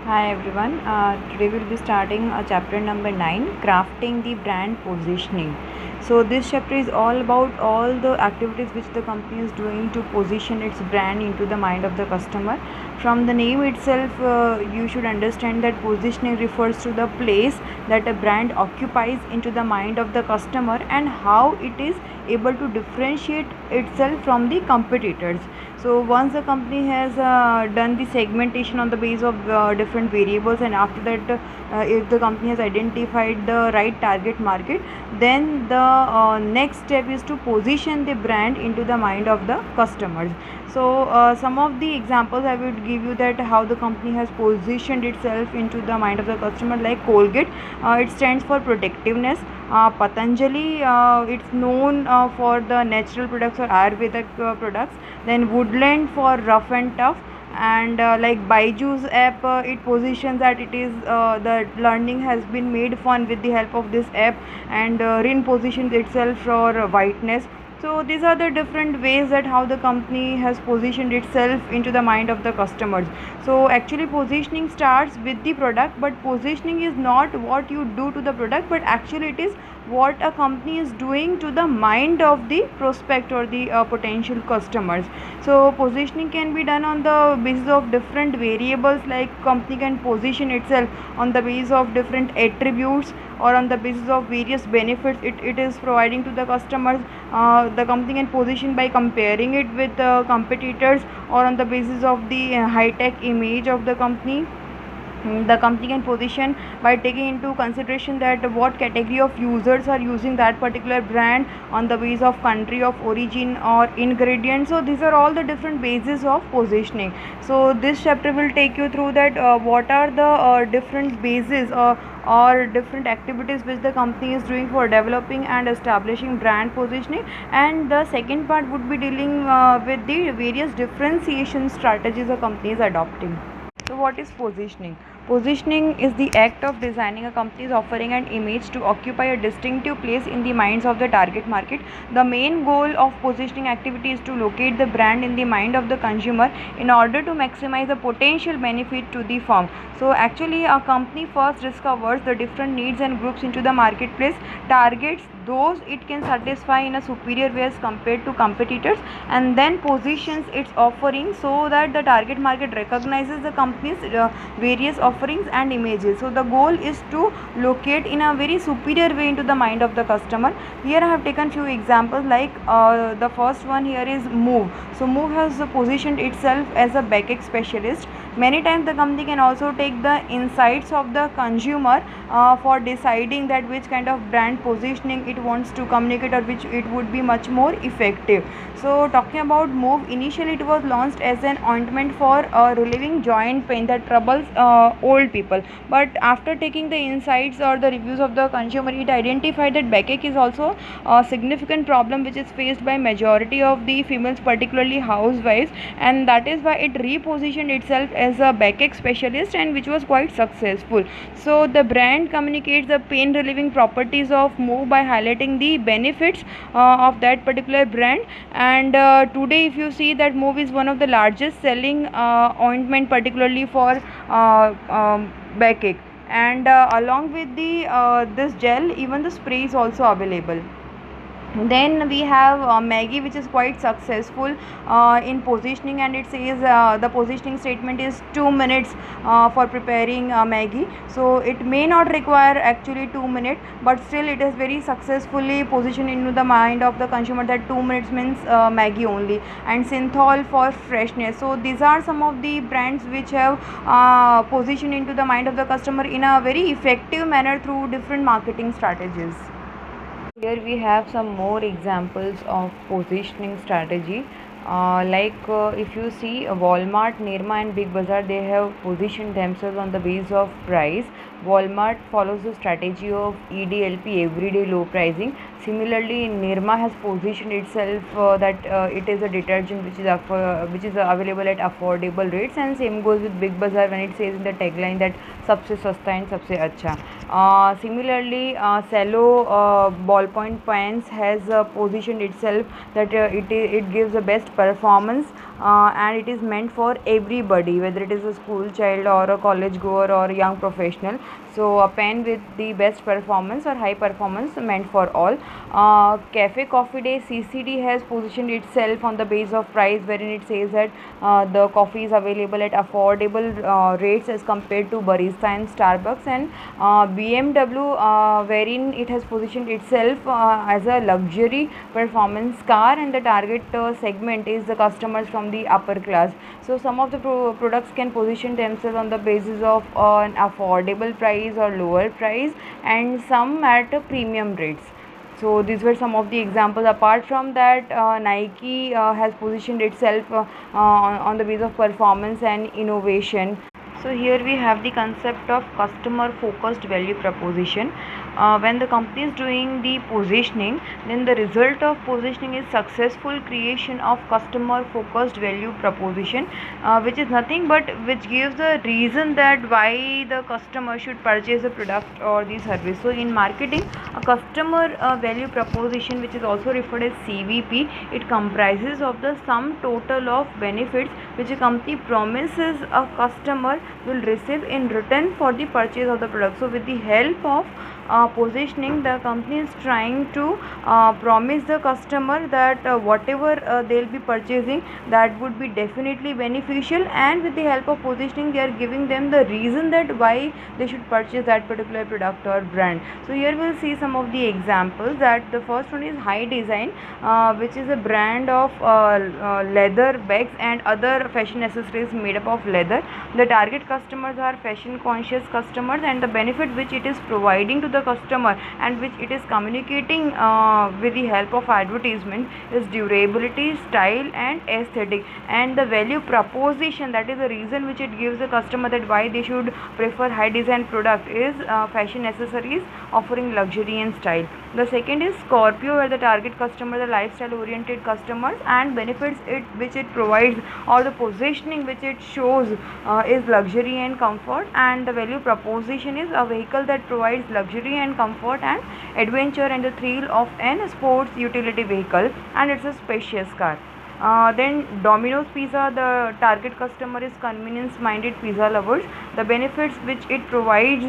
Hi everyone. Today we'll be starting chapter number 9, crafting the brand positioning. So this chapter is all about all the activities which the company is doing to position its brand into the mind of the customer. From the name itself, you should understand that positioning refers to the place that a brand occupies into the mind of the customer and how it is able to differentiate itself from the competitors. So once the company has done the segmentation on the base of different variables, and after that if the company has identified the right target market, then the next step is to position the brand into the mind of the customers. So some of the examples I would give you that how the company has positioned itself into the mind of the customer, like Colgate, it stands for protectiveness. Patanjali, it's known for the natural products or Ayurvedic products. Then Woodland for rough and tough. And like Byju's app, it positions that it is the learning has been made fun with the help of this app, and Rin positions itself for whiteness. So these are the different ways that how the company has positioned itself into the mind of the customers. So actually positioning starts with the product, but positioning is not what you do to the product, but actually it is what a company is doing to the mind of the prospect or the potential customers. So positioning can be done on the basis of different variables, like company can position itself on the basis of different attributes or on the basis of various benefits it is providing to the customers. The company can position by comparing it with the competitors, or on the basis of the high tech image of the company. The company can position by taking into consideration that what category of users are using that particular brand, on the basis of country of origin or ingredients. So these are all the different bases of positioning. So this chapter will take you through that what are the different bases or different activities which the company is doing for developing and establishing brand positioning, and the second part would be dealing with the various differentiation strategies a company is adopting. So what is positioning? Positioning is the act of designing a company's offering and image to occupy a distinctive place in the minds of the target market. The main goal of positioning activity is to locate the brand in the mind of the consumer in order to maximize the potential benefit to the firm. So actually a company first discovers the different needs and groups into the marketplace, targets those it can satisfy in a superior way as compared to competitors, and then positions its offering so that the target market recognizes the company's various offerings and images. So the goal is to locate in a very superior way into the mind of the customer. Here I have taken few examples, like the first one here is Move. So Move has positioned itself as a backache specialist. Many times the company can also take the insights of the consumer for deciding that which kind of brand positioning it wants to communicate, or which it would be much more effective. So talking about Move, initially it was launched as an ointment for relieving joint pain that troubles old people. But after taking the insights or the reviews of the consumer, it identified that backache is also a significant problem which is faced by majority of the females, particularly housewives, and that is why it repositioned itself as a backache specialist, and which was quite successful. So the brand communicates the pain relieving properties of Move by highlighting the benefits of that particular brand. And today if you see that Move is one of the largest selling ointment, particularly for backache. And along with the this gel, even the spray is also available. Then we have Maggie, which is quite successful in positioning, and it says the positioning statement is 2 minutes for preparing Maggie. So it may not require actually 2 minutes, but still it is very successfully positioned into the mind of the consumer that 2 minutes means Maggie only. And Synthol for freshness. So these are some of the brands which have positioned into the mind of the customer in a very effective manner through different marketing strategies. Here we have some more examples of positioning strategy. If you see Walmart, Nirma and Big Bazaar, they have positioned themselves on the base of price. Walmart follows the strategy of EDLP, everyday low pricing. Similarly, Nirma has positioned itself that it is a detergent which is available at affordable rates, and same goes with Big Bazaar when it says in the tagline that सबसे सस्ता and सबसे अच्छा. Similarly, Cello ballpoint pens has positioned itself that it gives the best performance and it is meant for everybody, whether it is a school child or a college goer or a young professional. So a pen with the best performance or high performance meant for all. Cafe Coffee Day CCD has positioned itself on the base of price, wherein it says that the coffee is available at affordable rates as compared to barista and Starbucks, and BMW, wherein it has positioned itself as a luxury performance car, and the target segment is the customers from the upper class. So some of the products can position themselves on the basis of an affordable price or lower price, and some at premium rates. So these were some of the examples. Apart from that, Nike has positioned itself on the basis of performance and innovation. So here we have the concept of customer focused value proposition. When the company is doing the positioning, then the result of positioning is successful creation of customer focused value proposition, which is nothing but which gives the reason that why the customer should purchase a product or the service. So in marketing, a customer value proposition, which is also referred as CVP, it comprises of the sum total of benefits which a company promises a customer will receive in return for the purchase of the product. So with the help of positioning, the company is trying to promise the customer that whatever they'll be purchasing, that would be definitely beneficial, and with the help of positioning they are giving them the reason that why they should purchase that particular product or brand. So here we'll see some of the examples. That the first one is High Design, which is a brand of leather bags and other fashion accessories made up of leather. The target customers are fashion conscious customers, and the benefit which it is providing to the customer and which it is communicating with the help of advertisement is durability, style and aesthetic. And the value proposition, that is the reason which it gives the customer that why they should prefer High Design product, is fashion accessories offering luxury and style. The second is Scorpio, where the target customer are lifestyle oriented customers, and benefits it which it provides or the positioning which it shows is luxury and comfort. And the value proposition is a vehicle that provides luxury and comfort and adventure and the thrill of an sports utility vehicle, and it's a spacious car. Then Domino's Pizza, the target customer is convenience minded pizza lovers. The benefits which it provides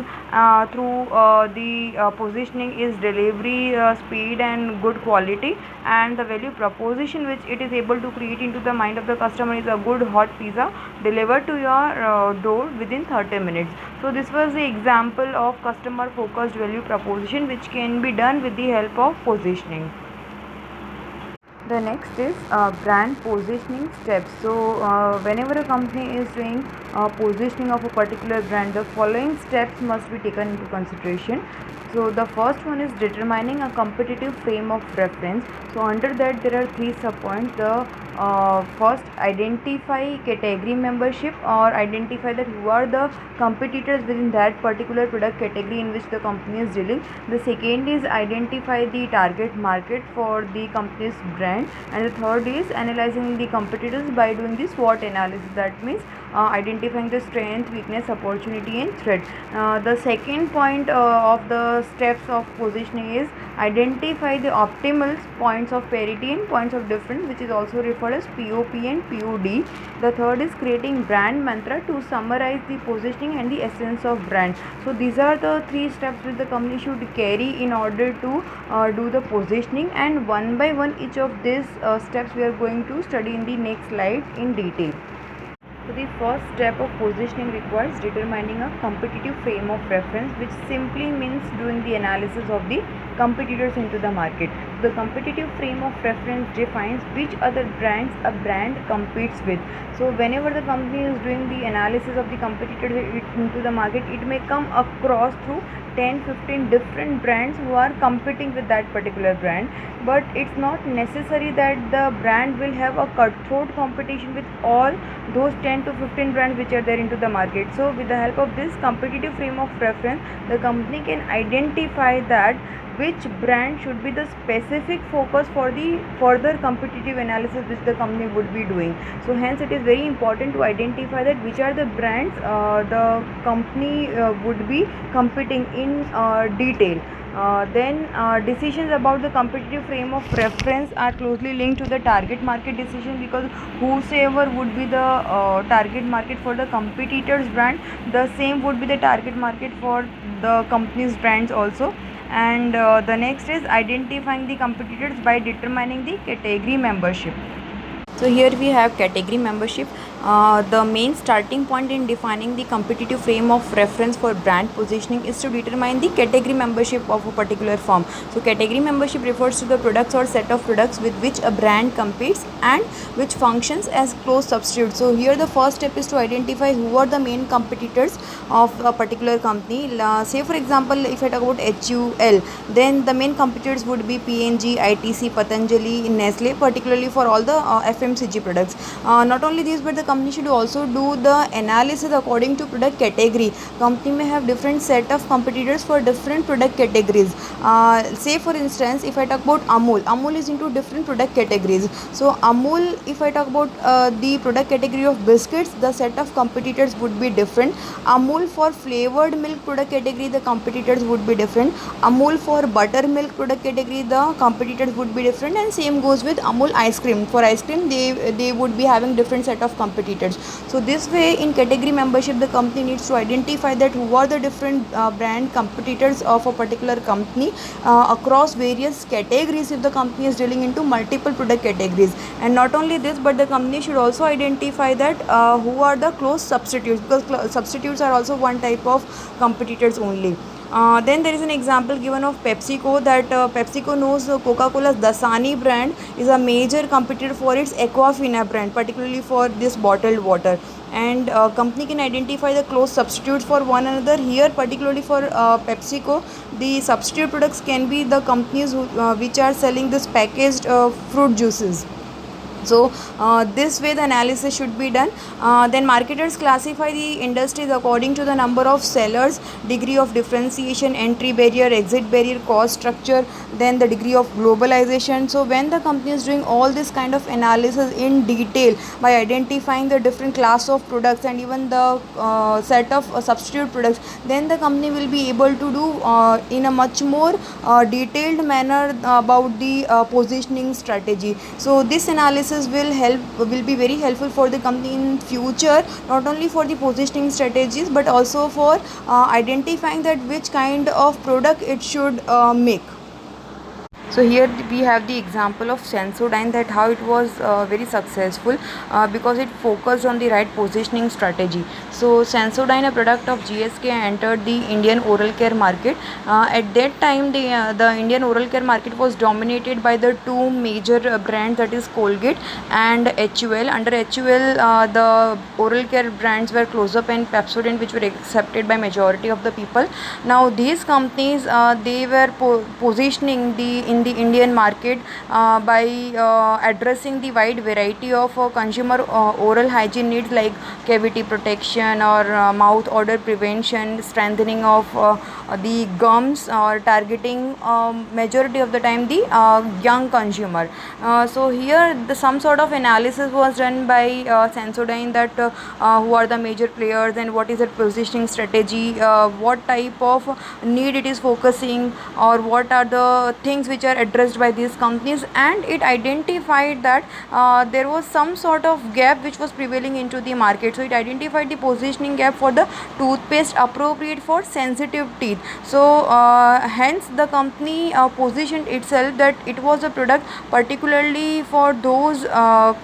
through the positioning is delivery speed and good quality, and the value proposition which it is able to create into the mind of the customer is a good hot pizza delivered to your door within 30 minutes. So this was the example of customer focused value proposition which can be done with the help of positioning. The next is brand positioning steps. So whenever a company is doing positioning of a particular brand, the following steps must be taken into consideration. So the first one is determining a competitive frame of reference. So under that there are three subpoints. The first, identify category membership, or identify that who are the competitors within that particular product category in which the company is dealing. The second is identify the target market for the company's brand, and the third is analyzing the competitors by doing the SWOT analysis. That means identifying the strength, weakness, opportunity and threat. The second point of the steps of positioning is identify the optimal points of parity and points of difference, which is also referred as POP and POD. The third is creating brand mantra to summarize the positioning and the essence of brand. So these are the three steps which the company should carry in order to do the positioning, and one by one each of these steps we are going to study in the next slide in detail. So the first step of positioning requires determining a competitive frame of reference, which simply means doing the analysis of the competitors into the market. The competitive frame of reference defines which other brands a brand competes with. So whenever the company is doing the analysis of the competitors into the market, it may come across through 10-15 different brands who are competing with that particular brand, but it's not necessary that the brand will have a cutthroat competition with all those 10 to 15 brands which are there into the market. So with the help of this competitive frame of reference, the company can identify that which brand should be the specific focus for the further competitive analysis which the company would be doing. So hence it is very important to identify that which are the brands the company would be competing in detail. Then decisions about the competitive frame of reference are closely linked to the target market decision, because whosoever would be the target market for the competitor's brand, the same would be the target market for the company's brands also. And the next is identifying the competitors by determining the category membership. So here we have category membership. The main starting point in defining the competitive frame of reference for brand positioning is to determine the category membership of a particular firm. So category membership refers to the products or set of products with which a brand competes and which functions as close substitutes. So here the first step is to identify who are the main competitors of a particular company. Say for example, if I talk about HUL, then the main competitors would be P&G, ITC, Patanjali, Nestle, particularly for all the FMCG products. Not only this, but the company should also do the analysis according to product category. Company may have different set of competitors for different product categories. Say for instance, if I talk about Amul is into different product categories. So Amul, if I talk about the product category of biscuits, the set of competitors would be different. Amul for flavored milk product category, the competitors would be different. Amul for buttermilk product category, the competitors would be different, and same goes with Amul ice cream. For ice cream, they would be having different set of competitors. So this way, in category membership, the company needs to identify that who are the different brand competitors of a particular company across various categories if the company is dealing into multiple product categories. And not only this, but the company should also identify that who are the close substitutes, because substitutes are also one type of competitors only. Then there is an example given of PepsiCo, that PepsiCo knows Coca-Cola's Dasani brand is a major competitor for its Aquafina brand, particularly for this bottled water. And company can identify the close substitutes for one another. Here, particularly for PepsiCo, the substitute products can be the companies which are selling this packaged fruit juices. So this way the analysis should be done. Then marketers classify the industries according to the number of sellers, degree of differentiation, entry barrier, exit barrier, cost structure, then the degree of globalization. So when the company is doing all this kind of analysis in detail by identifying the different class of products and even the set of substitute products, then the company will be able to do in a much more detailed manner about the positioning strategy. So this analysis will be very helpful for the company in future, not only for the positioning strategies but also for identifying that which kind of product it should make. So here we have the example of Sensodyne, that how it was very successful because it focused on the right positioning strategy. So Sensodyne, a product of GSK, entered the Indian oral care market. At that time, the Indian oral care market was dominated by the two major brands, that is Colgate and HUL. Under HUL, the oral care brands were Close-Up and Pepsodent, which were accepted by majority of the people. Now these companies they were positioning in the Indian market by addressing the wide variety of consumer oral hygiene needs, like cavity protection or mouth odor prevention, strengthening of the gums, or targeting majority of the time the young consumer. So here some sort of analysis was done by Sensodyne, that who are the major players and what is the positioning strategy, what type of need it is focusing, or what are the things which are addressed by these companies. And it identified that there was some sort of gap which was prevailing into the market. So it identified the positioning gap for the toothpaste appropriate for sensitive teeth. So hence the company positioned itself that it was a product particularly for those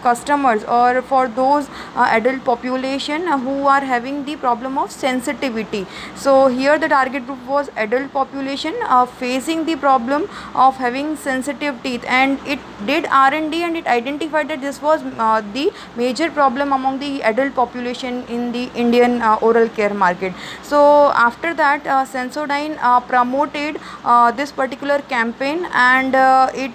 customers or for those adult population who are having the problem of sensitivity. So here the target group was adult population facing the problem of having sensitive teeth, and it did R&D and it identified that this was the major problem among the adult population in the Indian oral care market. So after that, Sensodyne promoted this particular campaign, and it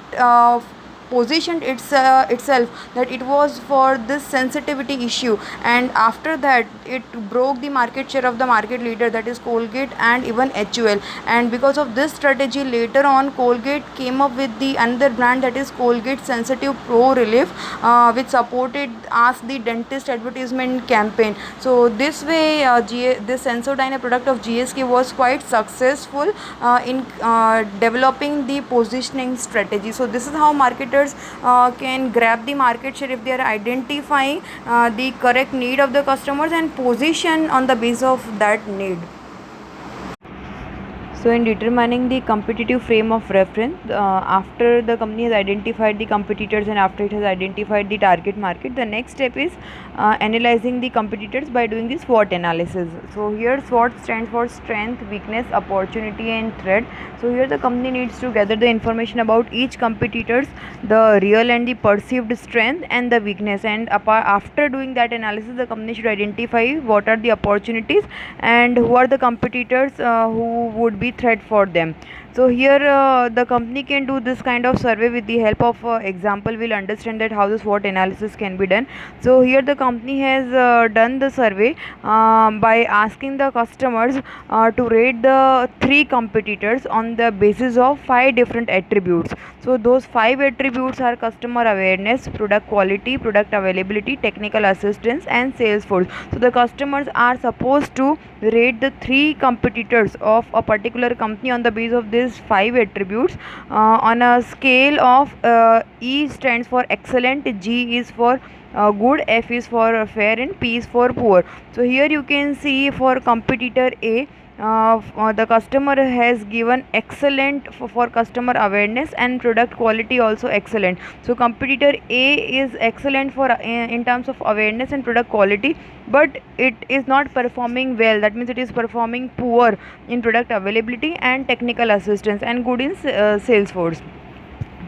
positioned itself that it was for this sensitivity issue, and after that it broke the market share of the market leader, that is Colgate and even HUL. And because of this strategy, later on Colgate came up with the another brand, that is Colgate Sensitive Pro Relief, which supported Ask the Dentist advertisement campaign. So this way this Sensodyne, a product of GSK, was quite successful in developing the positioning strategy. So this is how marketers can grab the market share if they are identifying the correct need of the customers and position on the basis of that need. So in determining the competitive frame of reference, after the company has identified the competitors and after it has identified the target market, the next step is analyzing the competitors by doing the SWOT analysis. So here SWOT stands for strength, weakness, opportunity and threat. So here the company needs to gather the information about each competitors, the real and the perceived strength and the weakness, and after doing that analysis, the company should identify what are the opportunities and who are the competitors who would be threat for them. So here the company can do this kind of survey with the help of example. We'll understand that how the SWOT analysis can be done. So here the company has done the survey by asking the customers to rate the 3 competitors on the basis of 5 different attributes. So those 5 attributes are customer awareness, product quality, product availability, technical assistance and sales force. So the customers are supposed to rate the 3 competitors of a particular company on the basis of these 5 attributes on a scale of E stands for excellent, G is for good, F is for fair and P is for poor. So here you can see for competitor A, the customer has given excellent for customer awareness and product quality also excellent. So competitor A is excellent for in terms of awareness and product quality, but it is not performing well. That means it is performing poor in product availability and technical assistance and good in sales force.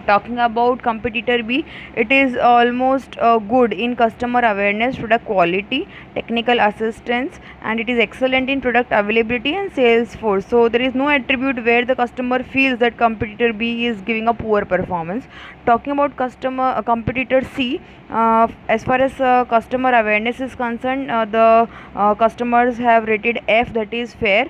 Talking about competitor B, it is almost good in customer awareness, product quality, technical assistance, and it is excellent in product availability and sales force. So there is no attribute where the customer feels that competitor B is giving a poor performance. Talking about competitor C, as far as customer awareness is concerned, the customers have rated F, that is fair,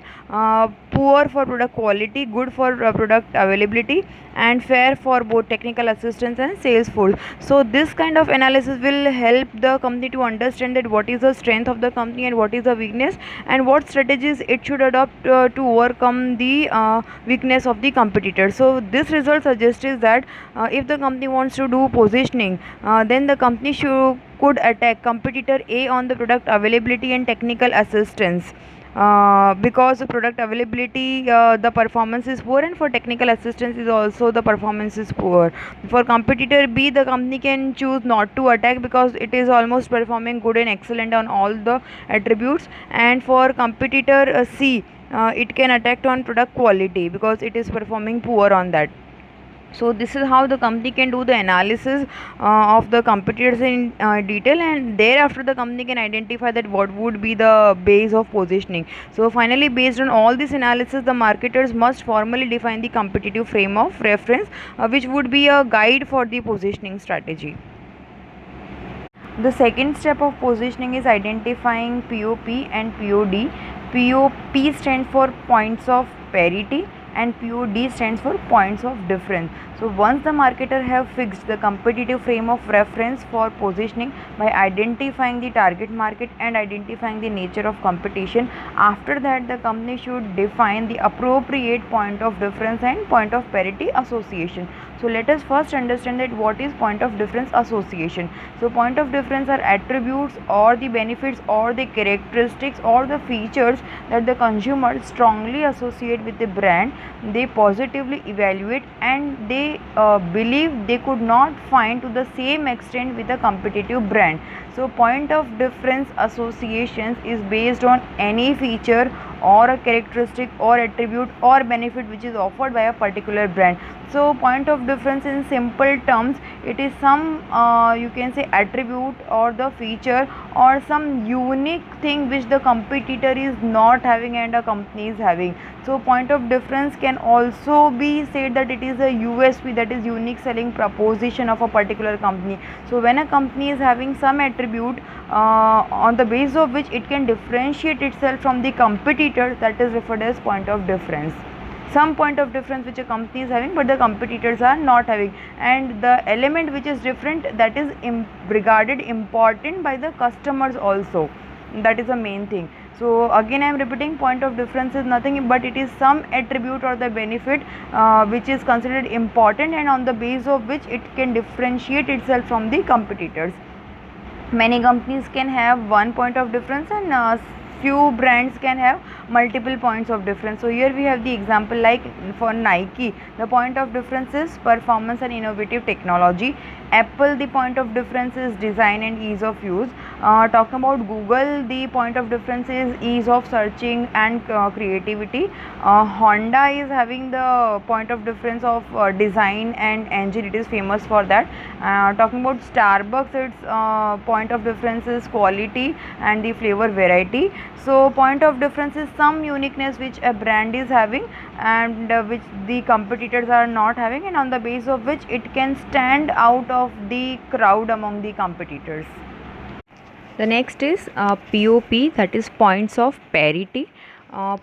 poor for product quality, good for product availability, and fair for both technical assistance and sales force. So this kind of analysis will help the company to understand that what is the strength of the company and what is the weakness and what strategies it should adopt to overcome the weakness of the competitor. So this result suggests is that if the company wants to do positioning, then the company could attack competitor A on the product availability and technical assistance. Because the product availability the performance is poor, and for technical assistance is also the performance is poor. For competitor B, the company can choose not to attack because it is almost performing good and excellent on all the attributes, and for competitor C, it can attack on product quality because it is performing poor on that. So this is how the company can do the analysis of the competitors in detail, and thereafter the company can identify that what would be the base of positioning. So finally, based on all this analysis, the marketers must formally define the competitive frame of reference, which would be a guide for the positioning strategy. The second step of positioning is identifying POP and POD. POP stands for points of parity and POD stands for points of difference. So once the marketer have fixed the competitive frame of reference for positioning by identifying the target market and identifying the nature of competition, after that the company should define the appropriate point of difference and point of parity association. So let us first understand that what is point of difference association. So point of difference are attributes or the benefits or the characteristics or the features that the consumer strongly associate with the brand, they positively evaluate, and they believe they could not find to the same extent with a competitive brand. So point of difference associations is based on any feature or a characteristic or attribute or benefit which is offered by a particular brand. So point of difference in simple terms it is some you can say attribute or the feature or some unique thing which the competitor is not having and a company is having. So point of difference can also be said that it is a USP, that is unique selling proposition of a particular company. So when a company is having some attribute on the basis of which it can differentiate itself from the competitor, that is referred as point of difference. Some point of difference which a company is having but the competitors are not having, and the element which is different, that is regarded important by the customers also. That is the main thing. So again I am repeating, point of difference is nothing but it is some attribute or the benefit which is considered important and on the basis of which it can differentiate itself from the competitors. Many companies can have one point of difference and few brands can have multiple points of difference. So here we have the example like for Nike, the point of difference is performance and innovative technology. Apple, the point of difference is design and ease of use. Talking about Google, the point of difference is ease of searching and creativity. Honda is having the point of difference of design and engine, it is famous for that. Talking about Starbucks, its point of difference is quality and the flavor variety. So point of difference is some uniqueness which a brand is having and which the competitors are not having, and on the basis of which it can stand out of the crowd among the competitors. The next is POP, that is points of parity.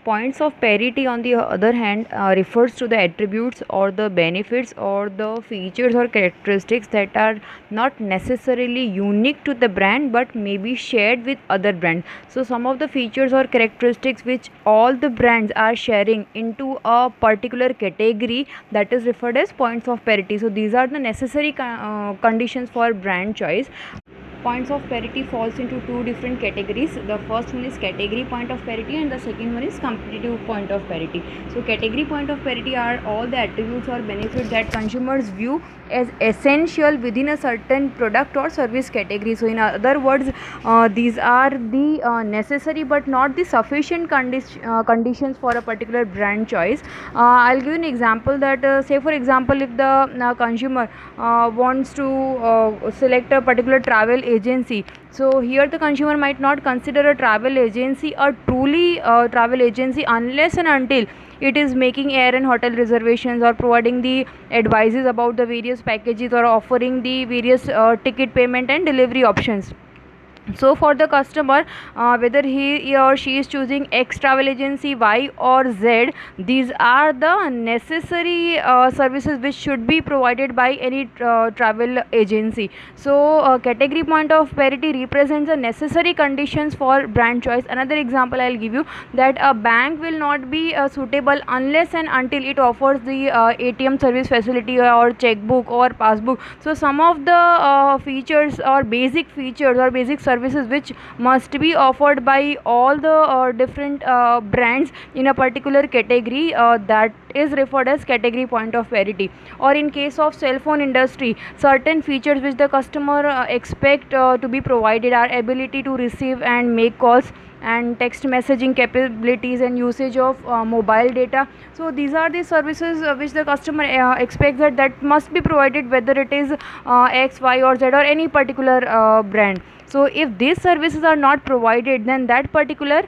Points of parity on the other hand refers to the attributes or the benefits or the features or characteristics that are not necessarily unique to the brand but may be shared with other brands. So some of the features or characteristics which all the brands are sharing into a particular category, that is referred as points of parity. So these are the necessary conditions for brand choice. Points of parity falls into two different categories. The first one is category point of parity and the second one is competitive point of parity. So category point of parity are all the attributes or benefits that consumers view as essential within a certain product or service category. So in other words, these are the necessary but not the sufficient conditions for a particular brand choice. I'll give an example that say for example, if the consumer wants to select a particular travel agency, so here the consumer might not consider a travel agency a truly travel agency unless and until it is making air and hotel reservations or providing the advices about the various packages or offering the various ticket payment and delivery options. So for the customer, whether he or she is choosing X travel agency, Y or Z, these are the necessary services which should be provided by any travel agency. So category point of parity represents the necessary conditions for brand choice. Another example I'll give you, that a bank will not be suitable unless and until it offers the ATM service facility or checkbook or passbook. So some of the features or basic services which must be offered by all the different brands in a particular category, that is referred as category point of parity. Or in case of cell phone industry, certain features which the customer expect to be provided are ability to receive and make calls and text messaging capabilities and usage of mobile data. So these are the services which the customer expects that must be provided, whether it is X, Y or Z or any particular brand. So if these services are not provided, then that particular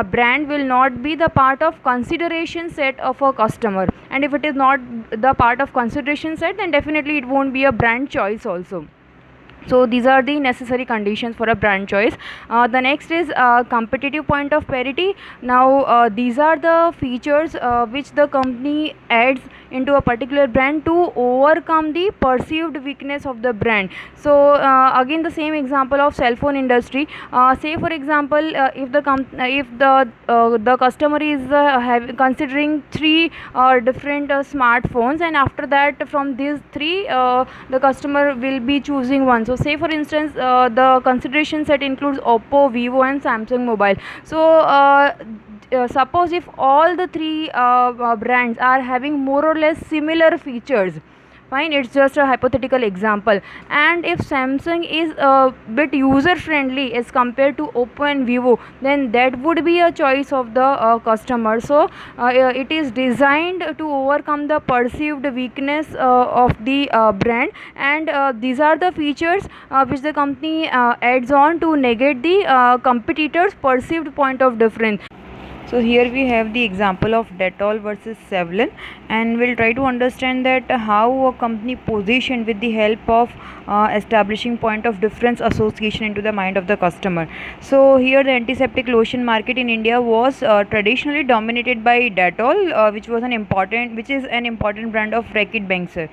brand will not be the part of consideration set of a customer, and if it is not the part of consideration set, then definitely it won't be a brand choice also. So these are the necessary conditions for a brand choice. The next is competitive point of parity. Now these are the features which the company adds into a particular brand to overcome the perceived weakness of the brand. So again the same example of cell phone industry. Say for example, if the customer is considering three different smartphones, and after that from these three the customer will be choosing one. So say for instance, the consideration set includes Oppo, Vivo and Samsung mobile. So suppose if all the three brands are having more or less similar features, Fine, it's just a hypothetical example. And if Samsung is a bit user friendly as compared to Oppo and Vivo, then that would be a choice of the customer. So it is designed to overcome the perceived weakness of the brand, and these are the features which the company adds on to negate the competitors perceived point of difference. So here we have the example of Dettol versus Savlon, and we'll try to understand that how a company positioned with the help of establishing point of difference association into the mind of the customer. So here the antiseptic lotion market in India was traditionally dominated by Dettol, which is an important brand of Reckitt Benckiser.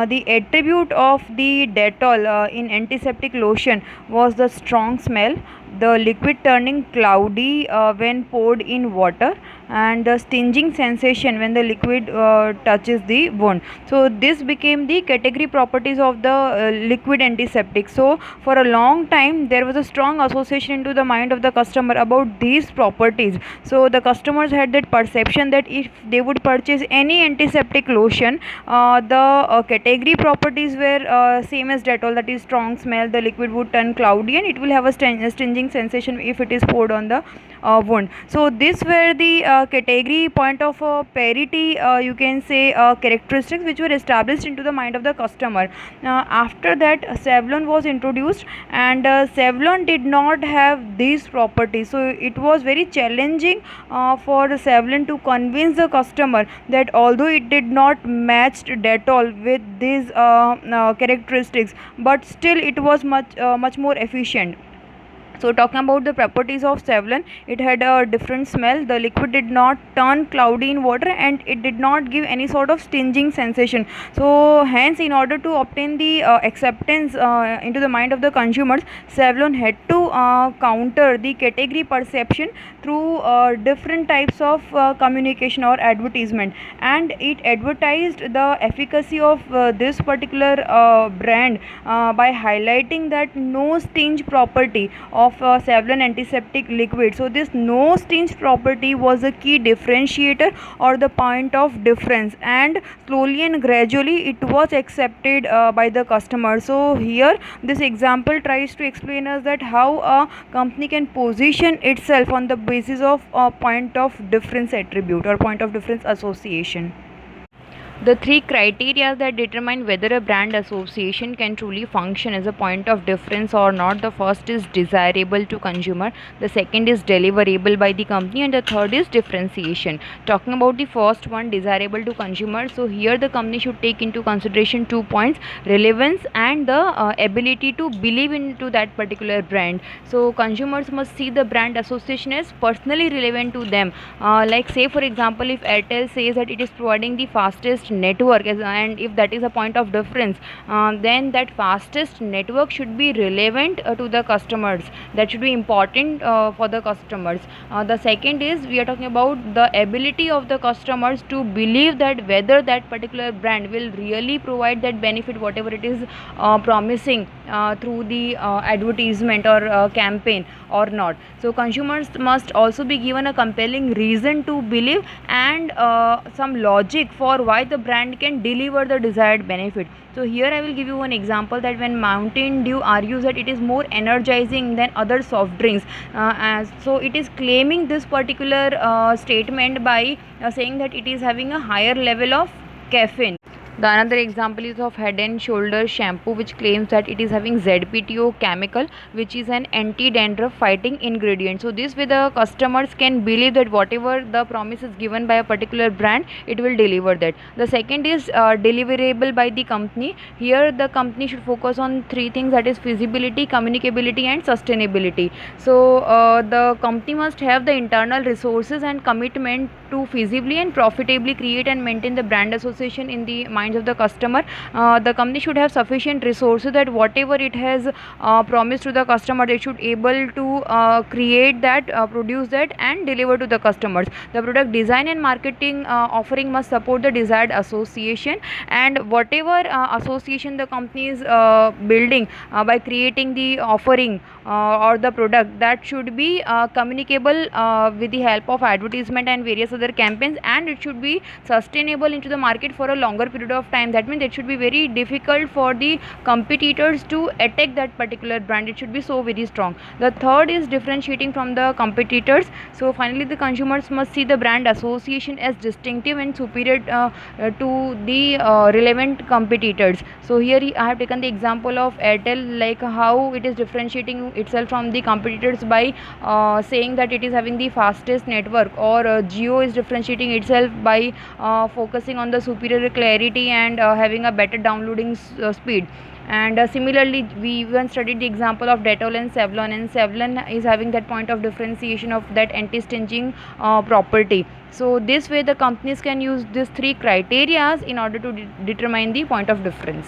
The attribute of the Dettol in antiseptic lotion was the strong smell, the liquid turning cloudy when poured in water, and the stinging sensation when the liquid touches the wound. So this became the category properties of the liquid antiseptic. So for a long time there was a strong association into the mind of the customer about these properties. So the customers had that perception that if they would purchase any antiseptic lotion, the category properties were same as Dettol, that is strong smell, the liquid would turn cloudy, and it will have a stinging sensation if it is poured on the wound. So this were the category point of parity, you can say, characteristics which were established into the mind of the customer. After that Savlon was introduced, and Savlon did not have these properties, so it was very challenging for Savlon to convince the customer that although it did not match Dettol with these characteristics, but still it was much more efficient. So talking about the properties of Savlon, it had a different smell, the liquid did not turn cloudy in water, and it did not give any sort of stinging sensation. So hence, in order to obtain the acceptance into the mind of the consumers, Savlon had to counter the category perception through different types of communication or advertisement, and it advertised the efficacy of this particular brand by highlighting that no stinge property of Savlon antiseptic liquid. So this no stinge property was a key differentiator or the point of difference, and slowly and gradually it was accepted by the customer. So here this example tries to explain us that how a company can position itself on the basis of a point of difference attribute or point of difference association. The three criteria that determine whether a brand association can truly function as a point of difference or not. The first is desirable to consumer, the second is deliverable by the company, and the third is differentiation. Talking about the first one, desirable to consumer, so here the company should take into consideration 2 points: relevance and the ability to believe into that particular brand. So consumers must see the brand association as personally relevant to them. Like say for example, if Airtel says that it is providing the fastest network and if that is a point of difference, then that fastest network should be relevant to the customers, that should be important for the customers. The second is, we are talking about the ability of the customers to believe that whether that particular brand will really provide that benefit whatever it is promising through the advertisement or campaign or not. So consumers must also be given a compelling reason to believe and some logic for why the brand can deliver the desired benefit. So here I will give you one example, that when Mountain Dew argues that it is more energizing than other soft drinks, so it is claiming this particular statement by saying that it is having a higher level of caffeine. The another example is of Head and Shoulders shampoo, which claims that it is having ZPTO chemical, which is an anti-dandruff fighting ingredient. So this way the customers can believe that whatever the promise is given by a particular brand, it will deliver that. The second is deliverable by the company. Here the company should focus on three things, that is feasibility, communicability and sustainability. So the company must have the internal resources and commitment to feasibly and profitably create and maintain the brand association in the minds of the customer. The company should have sufficient resources that whatever it has promised to the customer, they should able to create that, produce that and deliver to the customers. The product design and marketing offering must support the desired association, and whatever association the company is building by creating the offering or the product, that should be communicable with the help of advertisement and various other campaigns, and it should be sustainable into the market for a longer period of time. That means it should be very difficult for the competitors to attack that particular brand. It should be so very strong. The third is differentiating from the competitors. So finally the consumers must see the brand association as distinctive and superior to the relevant competitors. So here I have taken the example of Airtel, like how it is differentiating itself from the competitors by saying that it is having the fastest network, or Jio is differentiating itself by focusing on the superior clarity and having a better downloading speed. And similarly we even studied the example of Dettol and Savlon is having that point of differentiation of that anti-stinging property. So this way the companies can use these three criterias in order to determine the point of difference.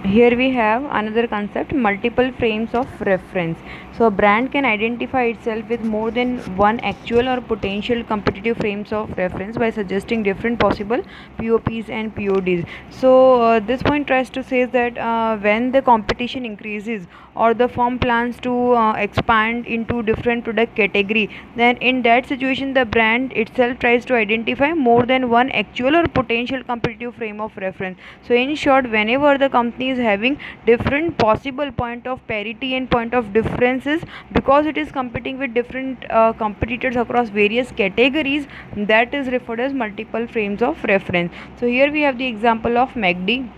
Here we have another concept, multiple frames of reference. So a brand can identify itself with more than one actual or potential competitive frames of reference by suggesting different possible POPs and PODs. So this point tries to say that when the competition increases or the firm plans to expand into different product category, then in that situation the brand itself tries to identify more than one actual or potential competitive frame of reference. So in short, whenever the company is having different possible point of parity and point of differences, because it is competing with different competitors across various categories, that is referred as multiple frames of reference. So here we have the example of MACD.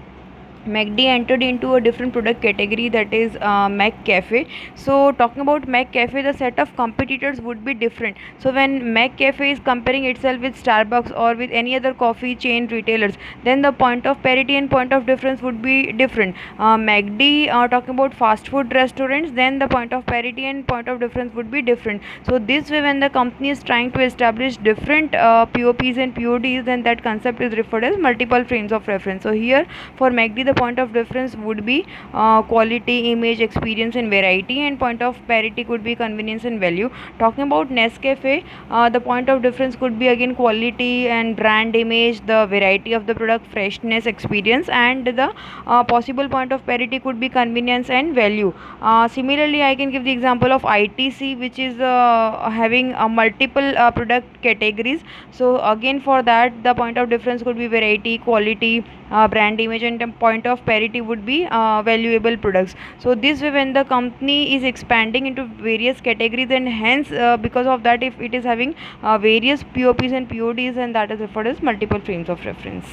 MACD entered into a different product category, that is McCafe. So talking about McCafe, the set of competitors would be different. So when McCafe is comparing itself with Starbucks or with any other coffee chain retailers, then the point of parity and point of difference would be different. MACD talking about fast food restaurants, then the point of parity and point of difference would be different. So this way, when the company is trying to establish different POPs and PODs, then that concept is referred as multiple frames of reference. So here for MACD, the point of difference would be quality, image, experience and variety, and point of parity could be convenience and value. Talking about Nescafe, the point of difference could be again quality and brand image, the variety of the product, freshness, experience, and the possible point of parity could be convenience and value. Similarly, I can give the example of ITC, which is having multiple product categories. So again for that, the point of difference could be variety, quality, brand image, and point of parity would be valuable products. So this way, when the company is expanding into various categories, and hence because of that, if it is having various POPs and PODs, and that is referred as multiple frames of reference.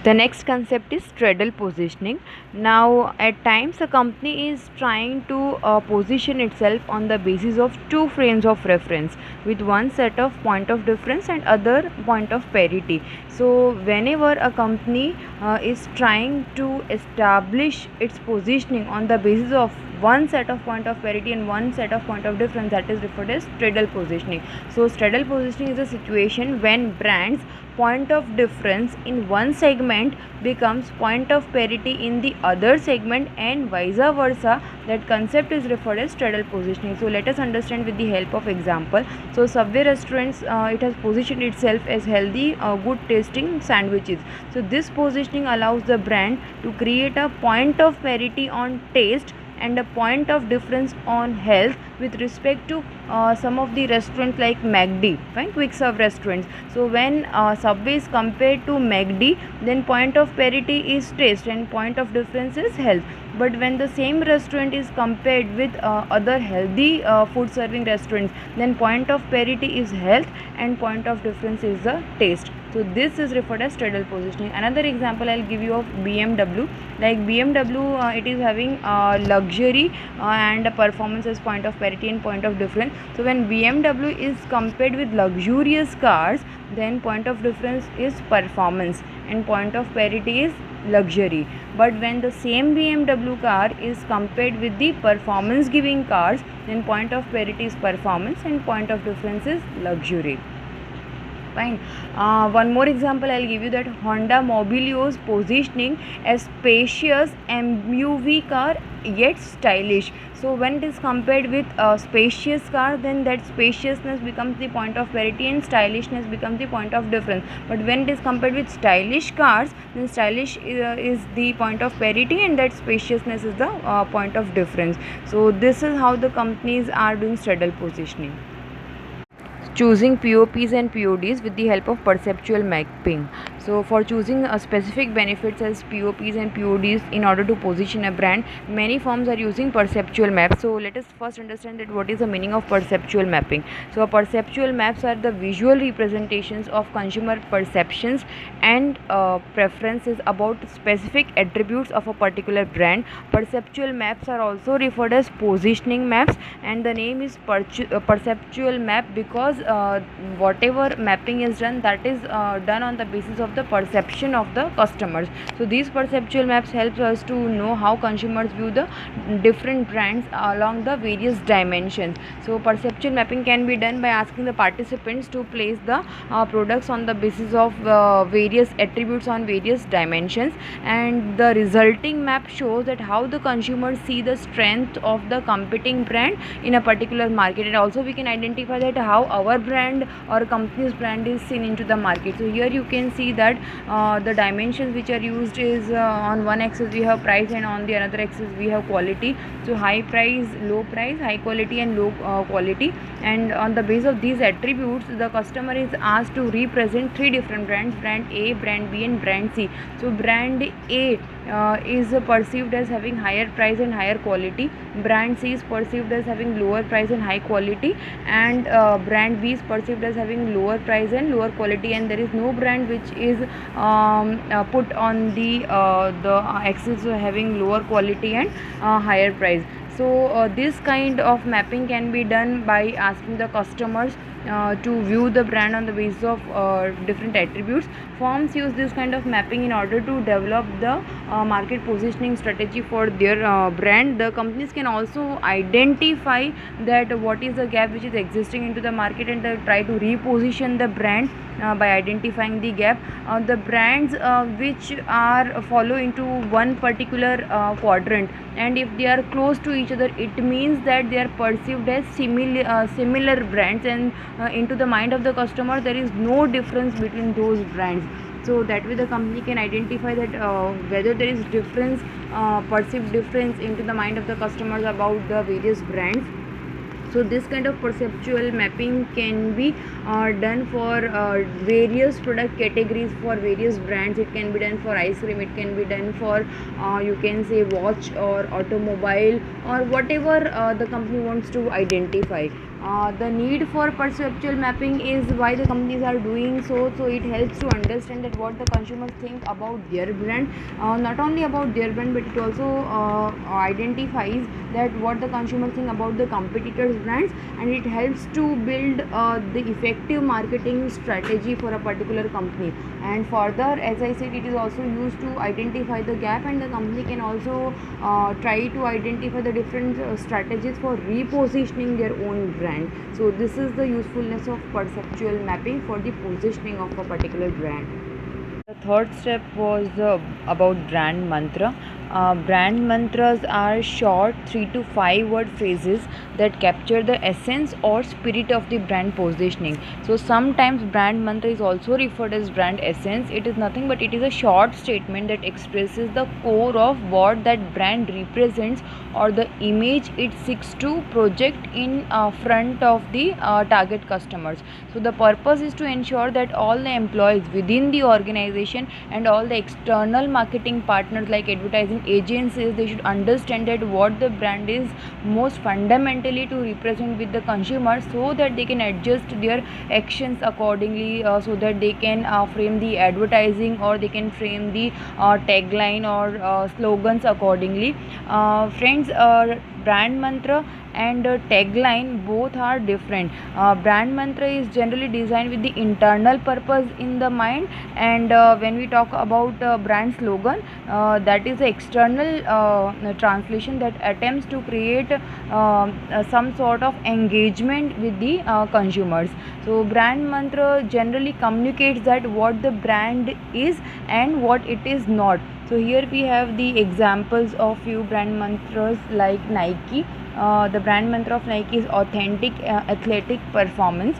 The next concept is straddle positioning. Now, at times a company is trying to position itself on the basis of two frames of reference, with one set of point of difference and other point of parity. So whenever a company is trying to establish its positioning on the basis of one set of point of parity and one set of point of difference, that is referred as straddle positioning. So straddle positioning is a situation when brands point of difference in one segment becomes point of parity in the other segment, and vice versa. That concept is referred as straddle positioning. So let us understand with the help of example. So Subway restaurants, it has positioned itself as healthy, good tasting sandwiches. So this positioning allows the brand to create a point of parity on taste and a point of difference on health with respect to some of the restaurants like MACD, fine, quick serve restaurants. So when Subway is compared to MACD, then point of parity is taste and point of difference is health. But when the same restaurant is compared with other healthy food serving restaurants, then point of parity is health and point of difference is the taste. So this is referred as straddle positioning. Another example I'll give you of BMW. Like BMW, it is having luxury and performance as point of parity and point of difference. So when BMW is compared with luxurious cars, then point of difference is performance and point of parity is luxury. But when the same BMW car is compared with the performance giving cars, then point of parity is performance and point of difference is luxury. Fine. One more example I'll give you, that Honda Mobilio's positioning as spacious MUV car yet stylish. So when it is compared with a spacious car, then that spaciousness becomes the point of parity and stylishness becomes the point of difference. But when it is compared with stylish cars, then stylish is the point of parity and that spaciousness is the point of difference. So this is how the companies are doing straddle positioning. Choosing POPs and PODs with the help of perceptual mapping. So for choosing a specific benefits as POPs and PODs in order to position a brand, many firms are using perceptual maps. So let us first understand that what is the meaning of perceptual mapping. So perceptual maps are the visual representations of consumer perceptions and preferences about specific attributes of a particular brand. Perceptual maps are also referred as positioning maps, and the name is perceptual map because whatever mapping is done, that is done on the basis of the perception of the customers. So these perceptual maps helps us to know how consumers view the different brands along the various dimensions. So perceptual mapping can be done by asking the participants to place the products on the basis of various attributes on various dimensions, and the resulting map shows that how the consumers see the strength of the competing brand in a particular market, and also we can identify that how our brand or company's brand is seen into the market. So here you can see that the dimensions which are used is on one axis we have price and on the another axis we have quality. So high price, low price, high quality and low quality, and on the basis of these attributes the customer is asked to represent three different brands: brand A, brand B and brand C. So brand A is perceived as having higher price and higher quality, brand C is perceived as having lower price and high quality, and brand B is perceived as having lower price and lower quality, and there is no brand which is put on the axis having lower quality and higher price. So this kind of mapping can be done by asking the customers to view the brand on the basis of different attributes. Firms use this kind of mapping in order to develop the market positioning strategy for their brand. The companies can also identify that what is the gap which is existing into the market and try to reposition the brand by identifying the gap. The brands which are follow into one particular quadrant, and if they are close to each other, it means that they are perceived as similar brands, and into the mind of the customer there is no difference between those brands. So that way the company can identify that whether there is difference, perceived difference into the mind of the customers about the various brands. So this kind of perceptual mapping can be done for various product categories for various brands. It can be done for ice cream, it can be done for you can say watch or automobile or whatever the company wants to identify. The need for perceptual mapping is why the companies are doing so. So it helps to understand that what the consumers think about their brand, not only about their brand, but it also identifies that what the consumers think about the competitors brands, and it helps to build the effective marketing strategy for a particular company. And further, as I said, it is also used to identify the gap, and the company can also try to identify the different strategies for repositioning their own brand. So this is the usefulness of perceptual mapping for the positioning of a particular brand. The third step was about brand mantra. Brand mantras are short 3 to 5 word phrases that capture the essence or spirit of the brand positioning. So sometimes brand mantra is also referred as brand essence. It is nothing but it is a short statement that expresses the core of what that brand represents or the image it seeks to project in front of the target customers. So the purpose is to ensure that all the employees within the organization and all the external marketing partners like advertising agencies, they should understand that what the brand is most fundamentally to represent with the consumer, so that they can adjust their actions accordingly, so that they can frame the advertising or they can frame the tagline or slogans accordingly. Friends, brand mantra and tagline both are different. Brand mantra is generally designed with the internal purpose in the mind, and when we talk about brand slogan, that is the external translation that attempts to create some sort of engagement with the consumers. So brand mantra generally communicates that what the brand is and what it is not. So here we have the examples of few brand mantras like Nike. The brand mantra of Nike is authentic athletic performance.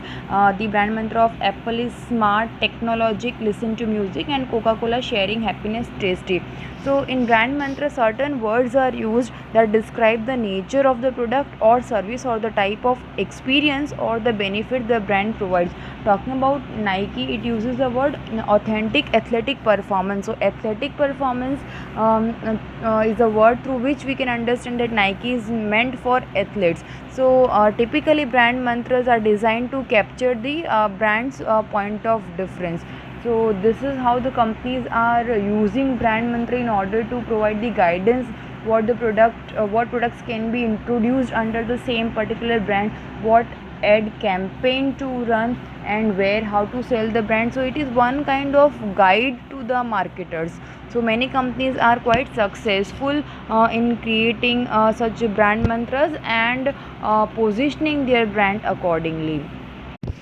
The brand mantra of Apple is smart, technologic, listen to music, and Coca-Cola sharing happiness, tasty. So in brand mantra, certain words are used that describe the nature of the product or service or the type of experience or the benefit the brand provides. Talking about Nike, it uses the word authentic athletic performance. So athletic performance is a word through which we can understand that Nike is meant for athletes. So typically brand mantras are designed to capture the brand's point of difference. So this is how the companies are using brand mantra in order to provide the guidance what products can be introduced under the same particular brand, what ad campaign to run, and where, how to sell the brand. So it is one kind of guide to the marketers. So many companies are quite successful in creating such brand mantras and positioning their brand accordingly.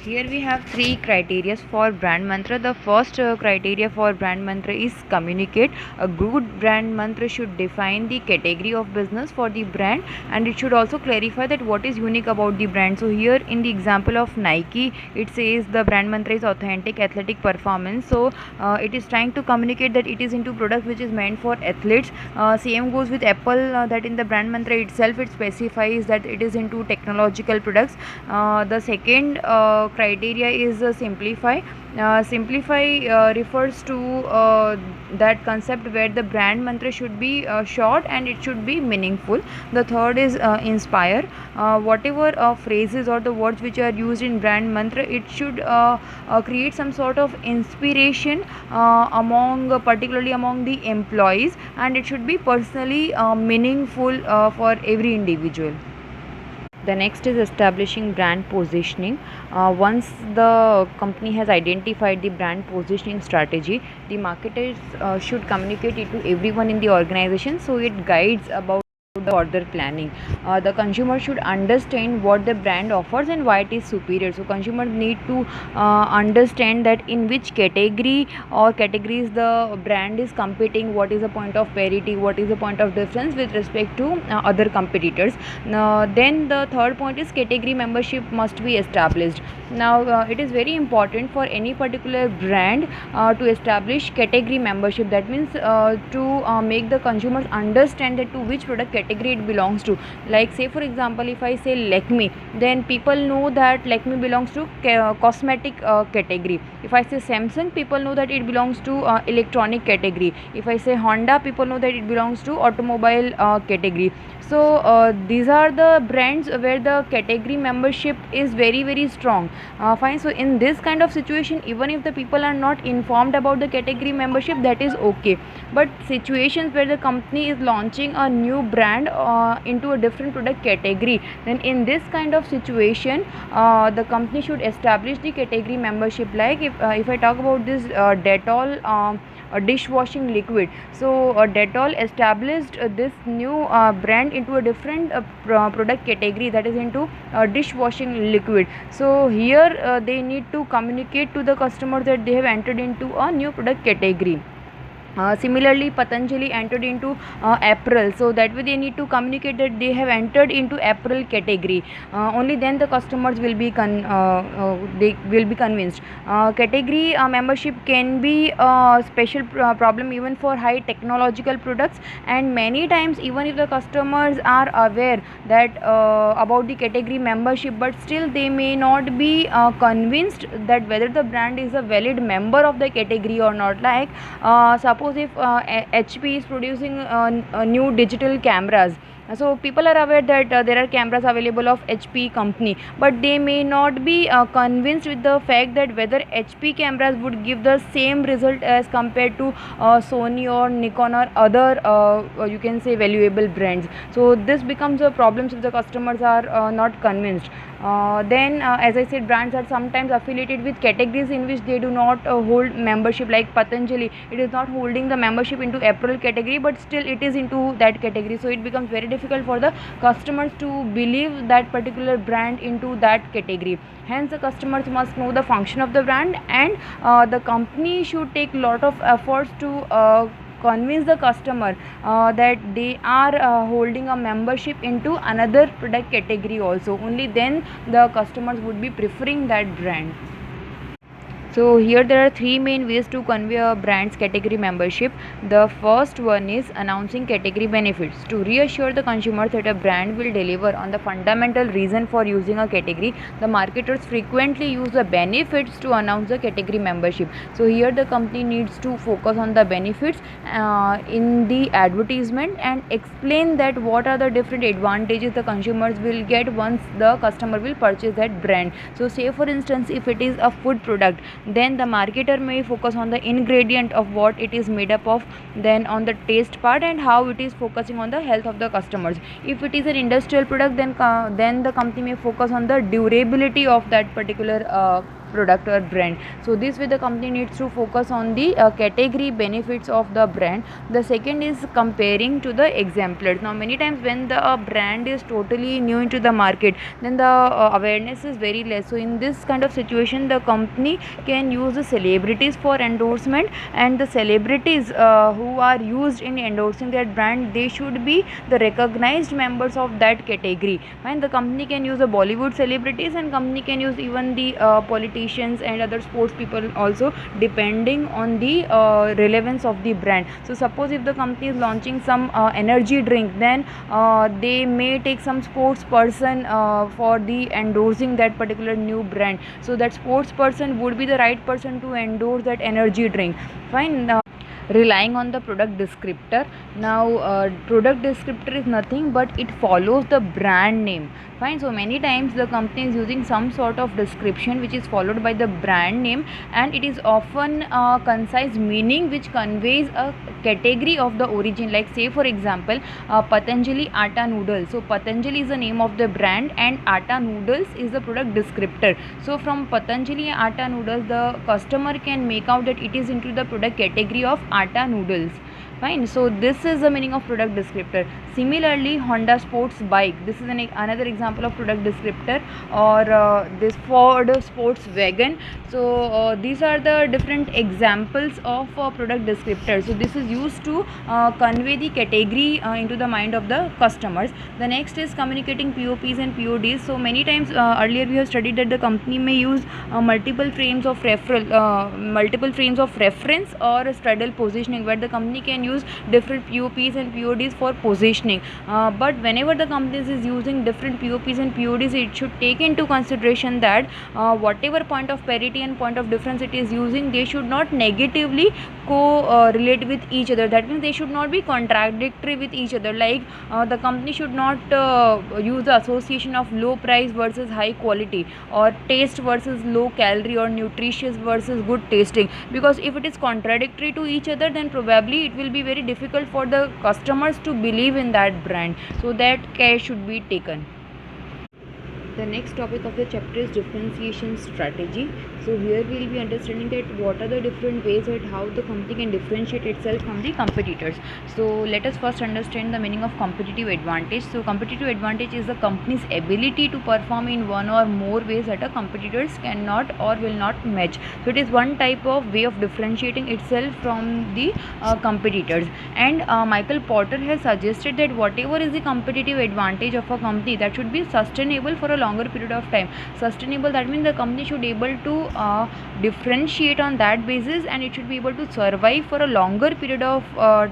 Here we have three criteria for brand mantra. The first criteria for brand mantra is communicate. A good brand mantra should define the category of business for the brand, and it should also clarify that what is unique about the brand. So here in the example of Nike, it says the brand mantra is authentic athletic performance. So it is trying to communicate that it is into product which is meant for athletes. Same goes with Apple, that in the brand mantra itself it specifies that it is into technological products. The second criteria is simplify. Simplify refers to that concept where the brand mantra should be short and it should be meaningful. The third is inspire. Whatever phrases or the words which are used in brand mantra, it should create some sort of inspiration particularly among the employees, and it should be personally meaningful for every individual. The next is establishing brand positioning. Once the company has identified the brand positioning strategy, the marketers should communicate it to everyone in the organization, so it guides about the further planning. The consumer should understand what the brand offers and why it is superior. So consumers need to understand that in which category or categories the brand is competing, what is the point of parity, what is the point of difference with respect to other competitors. Then the third point is category membership must be established. Now it is very important for any particular brand to establish category membership. That means to make the consumers understand that to which product category it belongs to. Like say for example, if I say Lakme, then people know that Lakme belongs to cosmetic category. If I say Samsung, people know that it belongs to electronic category. If I say Honda, people know that it belongs to automobile category. So these are the brands where the category membership is very strong. Fine. So in this kind of situation, even if the people are not informed about the category membership, that is okay. But situations where the company is launching a new brand into a different product category, then in this kind of situation the company should establish the category membership. Like if I talk about this Dettol a dishwashing liquid. So Dettol established this new brand into a different product category, that is into dishwashing liquid. So here they need to communicate to the customer that they have entered into a new product category. Similarly, Patanjali entered into apparel, so that way they need to communicate that they have entered into apparel category. Only then the customers will be they will be convinced. Category membership can be a special problem even for high technological products, and many times even if the customers are aware that about the category membership, but still they may not be convinced that whether the brand is a valid member of the category or not. Like suppose if HP is producing new digital cameras, So people are aware that there are cameras available of HP company, but they may not be convinced with the fact that whether HP cameras would give the same result as compared to Sony or Nikon or other you can say valuable brands. So this becomes a problem if the customers are not convinced. Then as I said, brands are sometimes affiliated with categories in which they do not hold membership. Like Patanjali, it is not holding the membership into apparel category, but still it is into that category, so it becomes very difficult for the customers to believe that particular brand into that category. Hence the customers must know the function of the brand, and the company should take lot of efforts to convince the customer that they are holding a membership into another product category also. Only then the customers would be preferring that brand. So here there are three main ways to convey a brand's category membership. The first one is announcing category benefits. To reassure the consumers that a brand will deliver on the fundamental reason for using a category, the marketers frequently use the benefits to announce the category membership. So here the company needs to focus on the benefits in the advertisement and explain that what are the different advantages the consumers will get once the customer will purchase that brand. So say for instance, if it is a food product, then the marketer may focus on the ingredient of what it is made up of, then on the taste part, and how it is focusing on the health of the customers. If it is an industrial product, then the company may focus on the durability of that particular product or brand. So this way the company needs to focus on the category benefits of the brand. The second is comparing to the exemplars. Now many times when the brand is totally new into the market, then the awareness is very less. So in this kind of situation, the company can use the celebrities for endorsement, and the celebrities who are used in endorsing that brand, they should be the recognized members of that category. And the company can use the Bollywood celebrities, and company can use even the politicians and other sports people also, depending on the relevance of the brand. So suppose if the company is launching some energy drink, then they may take some sports person for the endorsing that particular new brand. So that sports person would be the right person to endorse that energy drink. Fine. Relying on the product descriptor. Now product descriptor is nothing but it follows the brand name. Fine. So many times the company is using some sort of description which is followed by the brand name, and it is often concise meaning which conveys a category of the origin. Like say for example, Patanjali atta noodles. So Patanjali is the name of the brand and atta noodles is the product descriptor. So from Patanjali atta noodles, the customer can make out that it is into the product category of atta noodles. Fine. So this is the meaning of product descriptor. Similarly, Honda sports bike, this is another example of product descriptor. Or this Ford sports wagon. So these are the different examples of product descriptor. So this is used to convey the category into the mind of the customers. The next is communicating POPs and PODs. So many times earlier we have studied that the company may use multiple frames of reference or straddle positioning, where the company can use different POPs and PODs for positioning. But whenever the company is using different POPs and PODs, it should take into consideration that whatever point of parity and point of difference it is using, they should not negatively relate with each other. That means they should not be contradictory with each other. Like the company should not use the association of low price versus high quality, or taste versus low calorie, or nutritious versus good tasting, because if it is contradictory to each other, then probably it will be very difficult for the customers to believe in that brand. So that care should be taken. The next topic of the chapter is differentiation strategy. So here we will be understanding that what are the different ways that how the company can differentiate itself from the competitors. So let us first understand the meaning of competitive advantage. So competitive advantage is the company's ability to perform in one or more ways that a competitors cannot or will not match. So it is one type of way of differentiating itself from the competitors. And Michael Porter has suggested that whatever is the competitive advantage of a company, that should be sustainable for a long longer period of time. Sustainable, that means the company should able to differentiate on that basis, and it should be able to survive for a longer period of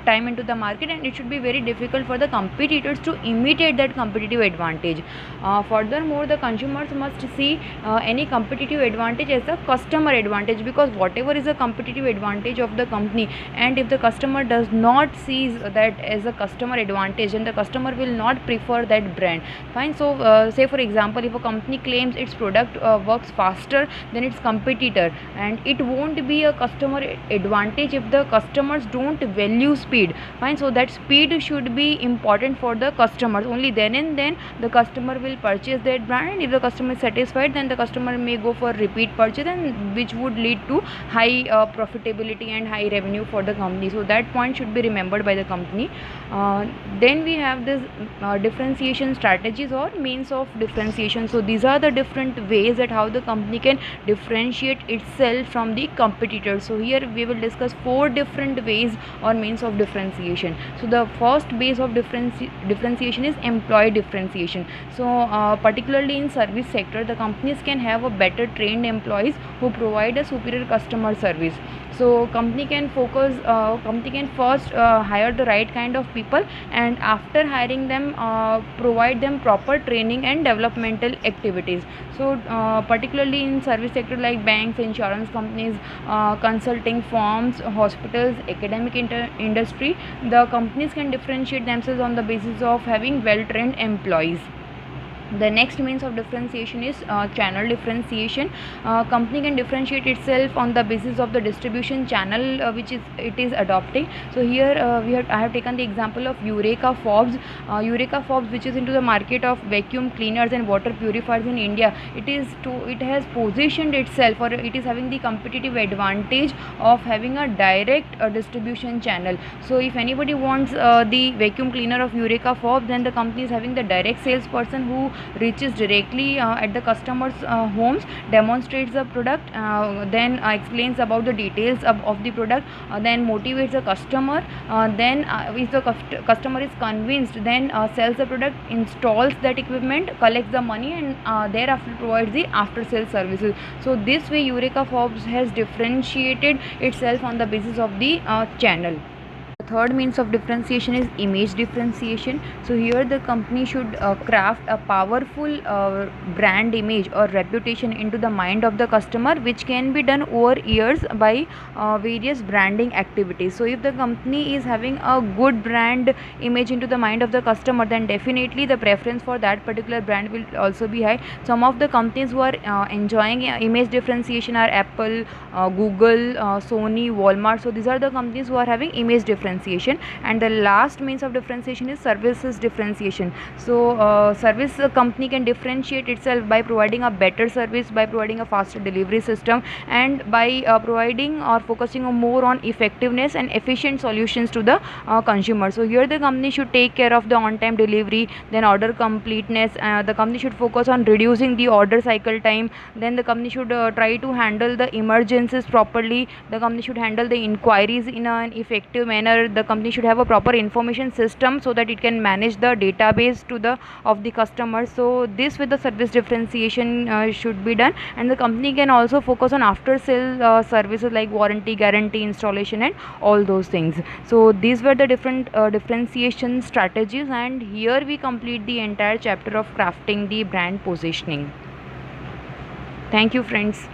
time into the market, and it should be very difficult for the competitors to imitate that competitive advantage. Furthermore, the consumers must see any competitive advantage as a customer advantage, because whatever is a competitive advantage of the company, and if the customer does not see that as a customer advantage, then the customer will not prefer that brand. Fine. So say for example, if a company claims its product works faster than its competitor, and it won't be a customer advantage if the customers don't value speed. Fine. So that speed should be important for the customers. Only then and then the customer will purchase that brand, and if the customer is satisfied, then the customer may go for repeat purchase, and which would lead to high profitability and high revenue for the company. So that point should be remembered by the company. Then we have this differentiation strategies or means of differentiation. So these are the different ways that how the company can differentiate itself from the competitors. So here we will discuss 4 different ways or means of differentiation. So the first base of differentiation is employee differentiation. So particularly in service sector, the companies can have a better trained employees who provide a superior customer service. So company can first hire the right kind of people, and after hiring them provide them proper training and developmental activities. So particularly in service sector like banks, insurance companies, consulting firms, hospitals, academic industry, the companies can differentiate themselves on the basis of having well trained employees. The next means of differentiation is channel differentiation. Company can differentiate itself on the basis of the distribution channel which it is adopting. So here I have taken the example of Eureka Forbes. Eureka Forbes, which is into the market of vacuum cleaners and water purifiers in India. It has positioned itself, or it is having the competitive advantage of having a direct distribution channel. So if anybody wants the vacuum cleaner of Eureka Forbes, then the company is having the direct salesperson who reaches directly at the customers' homes, demonstrates the product, then explains about the details of the product, then motivates the customer, then if the customer is convinced, then sells the product, installs that equipment, collects the money, and thereafter provides the after sales services. So this way Eureka Forbes has differentiated itself on the basis of the channel. Third means of differentiation is image differentiation. So here the company should craft a powerful brand image or reputation into the mind of the customer, which can be done over years by various branding activities. So if the company is having a good brand image into the mind of the customer, then definitely the preference for that particular brand will also be high. Some of the companies who are enjoying image differentiation are Apple, Google, Sony, Walmart. So these are the companies who are having image differentiation. And the last means of differentiation is services differentiation. So service company can differentiate itself by providing a better service, by providing a faster delivery system, and by providing or focusing more on effectiveness and efficient solutions to the consumer. So here the company should take care of the on-time delivery, then order completeness. The company should focus on reducing the order cycle time. Then the company should try to handle the emergencies properly. The company should handle the inquiries in an effective manner. The company should have a proper information system so that it can manage the database of the customer. So this with the service differentiation should be done, and the company can also focus on after sale services like warranty, guarantee, installation, and all those things. So these were the different differentiation strategies, and here we complete the entire chapter of crafting the brand positioning. Thank you, friends.